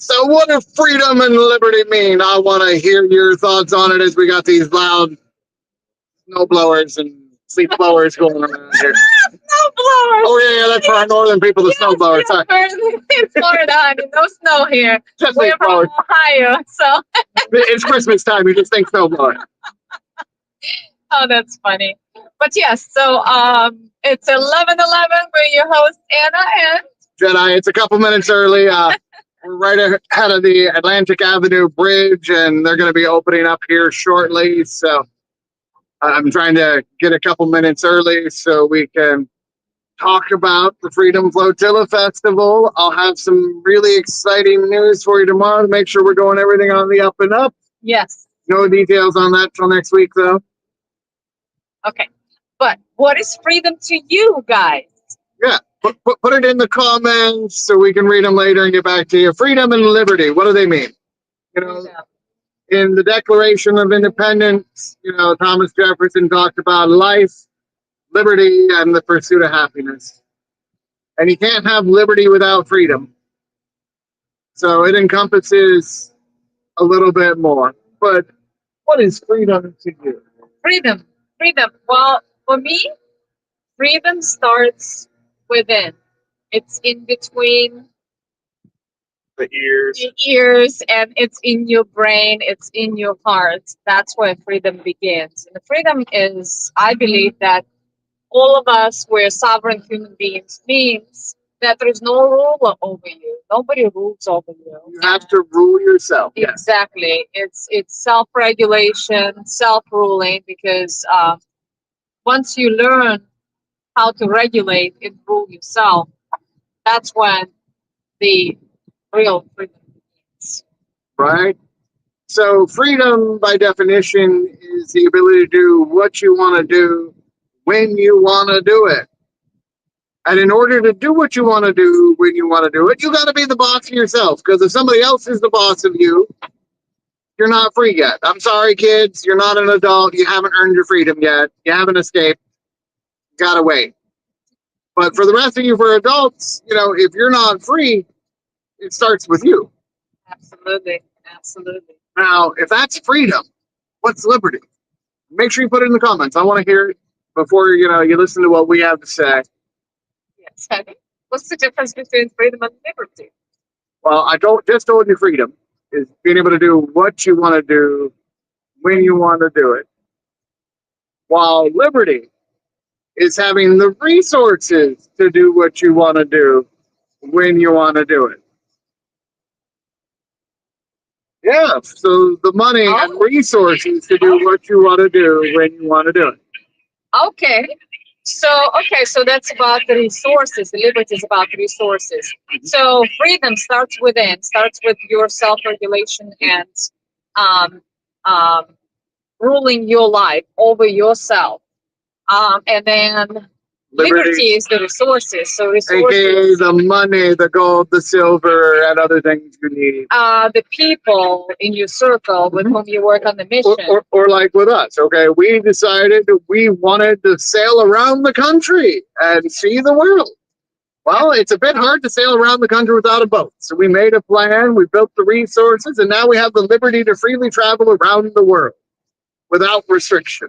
So, what does freedom and liberty mean? I want to hear your thoughts on it as we got these loud snow blowers and sleep blowers going around here. Snow blowers. Oh, yeah, that's for our northern people, the snow blowers. Yes, in Florida, honey, no snow here. Just We're sleep from blowers. Ohio, so It's Christmas time. You just think snow blower. oh, that's funny. But yes, so it's 11:11. We're your host Anna and Jedi, it's a couple minutes early. We're right ahead of the Atlantic Avenue Bridge, and they're going to be opening up here shortly. So I'm trying to get a couple minutes early so we can talk about the Freedom Flotilla Festival. I'll have some really exciting news for you tomorrow to make sure we're doing everything on the up and up. yes, No details on that till next week, though. okay. But what is freedom to you guys? Yeah, put it in the comments so we can read them later and get back to you. Freedom and liberty, what do they mean? You know, in the Declaration of Independence, Thomas Jefferson talked about life, liberty, and the pursuit of happiness. And you can't have liberty without freedom. So it encompasses a little bit more. But what is freedom to you? Freedom. Well, for me, freedom starts within. It's in between The ears. your ears and it's in your brain, it's in your heart. That's where freedom begins. And the freedom is, I believe that all of us, we're sovereign human beings, means that there is no ruler over you. Nobody rules over you. You have to rule yourself. Yes. Exactly. It's self-regulation, self-ruling, because once you learn how to regulate and rule yourself, that's when the real freedom begins. Right? So freedom, by definition, is the ability to do what you want to do when you want to do it. And in order to do what you want to do when you want to do it, you got to be the boss of yourself. Because if somebody else is the boss of you, you're not free yet. I'm sorry, kids. You're not an adult. You haven't earned your freedom yet. You haven't escaped. You got to wait. But for the rest of you, for adults, if you're not free, it starts with you. Absolutely. Now, if that's freedom, what's liberty? Make sure you put it in the comments. I want to hear it before you listen to what we have to say. Yes. What's the difference between freedom and liberty? Well, I just told you freedom is being able to do what you want to do when you want to do it. While liberty is having the resources to do what you want to do when you want to do it. Yeah, so the money and resources to do what you want to do when you want to do it. Okay. So that's about the resources. The liberty is about the resources. So freedom starts within, starts with your self-regulation and um, um, ruling your life over yourself. And then liberty is the resources. So AKA resources, the money, the gold, the silver, and other things you need. the people in your circle with whom you work on the mission. Or like with us, okay? We decided we wanted to sail around the country and see the world. Well, it's a bit hard to sail around the country without a boat. So we made a plan, we built the resources, and now we have the liberty to freely travel around the world without restriction.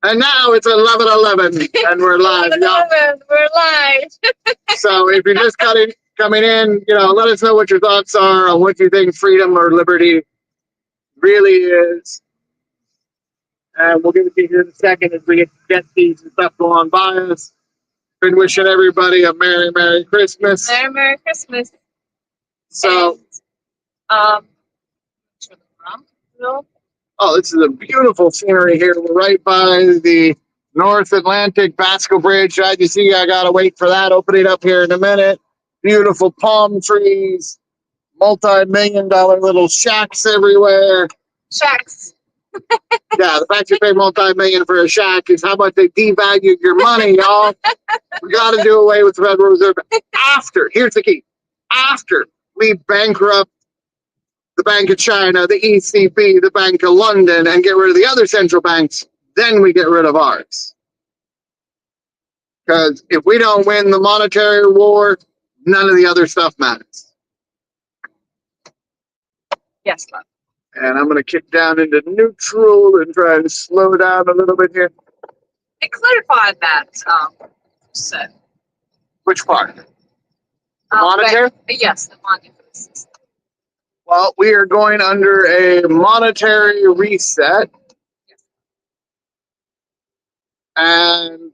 And now it's 11:11, and we're live. 11:11, we're live. So if you're just coming in, let us know what your thoughts are on what you think freedom or liberty really is. And we'll give it to you here in a second as we get these and stuff going by us. Been wishing everybody a Merry Christmas. Merry Christmas. So, And, oh, this is a beautiful scenery here. We're right by the North Atlantic Basco Bridge. As you see, I gotta wait for that opening up here in a minute. Beautiful palm trees, multi-million-dollar little shacks everywhere. Shacks. Yeah, the fact you pay multi-million for a shack is how much they devalue your money, y'all. We got to do away with the Federal Reserve here's the key, after we bankrupt the Bank of China, the ECB, the Bank of London, and get rid of the other central banks, then we get rid of ours. Because if we don't win the monetary war, none of the other stuff matters. Yes, love. And I'm going to kick down into neutral and try and slow down a little bit here. And clarify that, said. Which part? The monetary? Yes, the monetary system. Well, we are going under a monetary reset. And,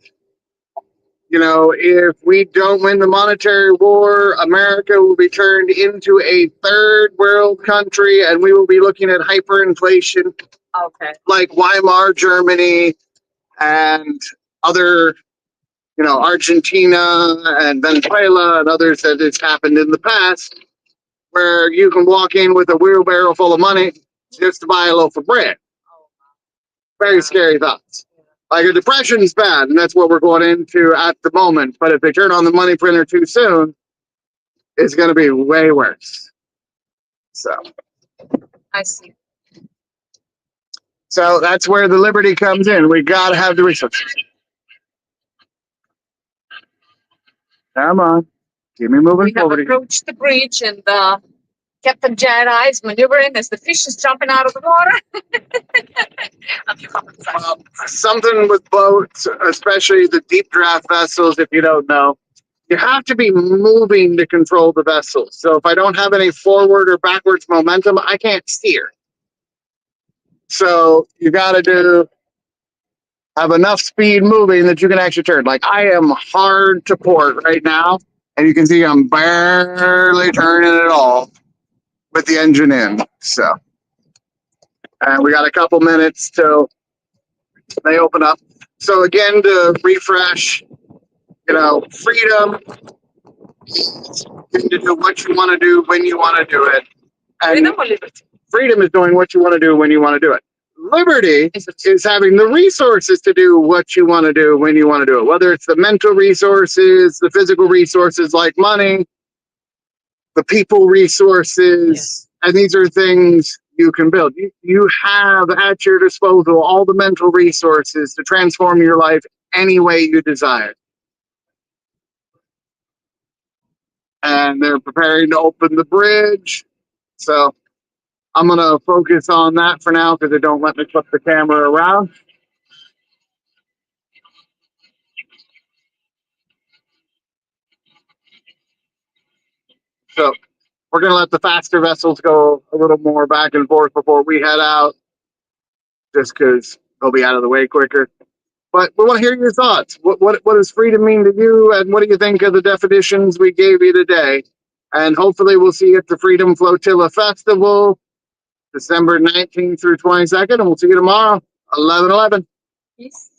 you know, if we don't win the monetary war, America will be turned into a third world country and we will be looking at hyperinflation Okay. like Weimar, Germany, and other, you know, Argentina and Venezuela and others that has happened in the past, where you can walk in with a wheelbarrow full of money just to buy a loaf of bread. Very scary thoughts. Like a depression is bad, and that's what we're going into at the moment. But if they turn on the money printer too soon, it's going to be way worse. So I see. So that's where the liberty comes in. We got to have the resources. Come on. Keep me moving We have forward. approached the breach, and Captain Jedi is maneuvering as the fish is jumping out of the water. Well, something with boats, especially the deep draft vessels, if you don't know, you have to be moving to control the vessels. So if I don't have any forward or backwards momentum, I can't steer. So you got to have enough speed moving that you can actually turn. Like I am hard to port right now, and you can see I'm barely turning at all with the engine in. So, and we got a couple minutes till they open up. So again, to refresh, you know, freedom is getting to do what you want to do when you want to do it. And Freedom or liberty? freedom is doing what you want to do when you want to do it. Liberty is having the resources to do what you want to do when you want to do it. Whether it's the mental resources, the physical resources like money, the people resources, and these are things you can build. You have at your disposal all the mental resources to transform your life any way you desire. And they're preparing to open the bridge. So I'm going to focus on that for now because they don't let me flip the camera around. So we're going to let the faster vessels go a little more back and forth before we head out, just because they'll be out of the way quicker. But we want to hear your thoughts. What does freedom mean to you, and what do you think of the definitions we gave you today? And hopefully we'll see you at the Freedom Flotilla Festival, December 19th through 22nd, and we'll see you tomorrow, 11/11. Peace.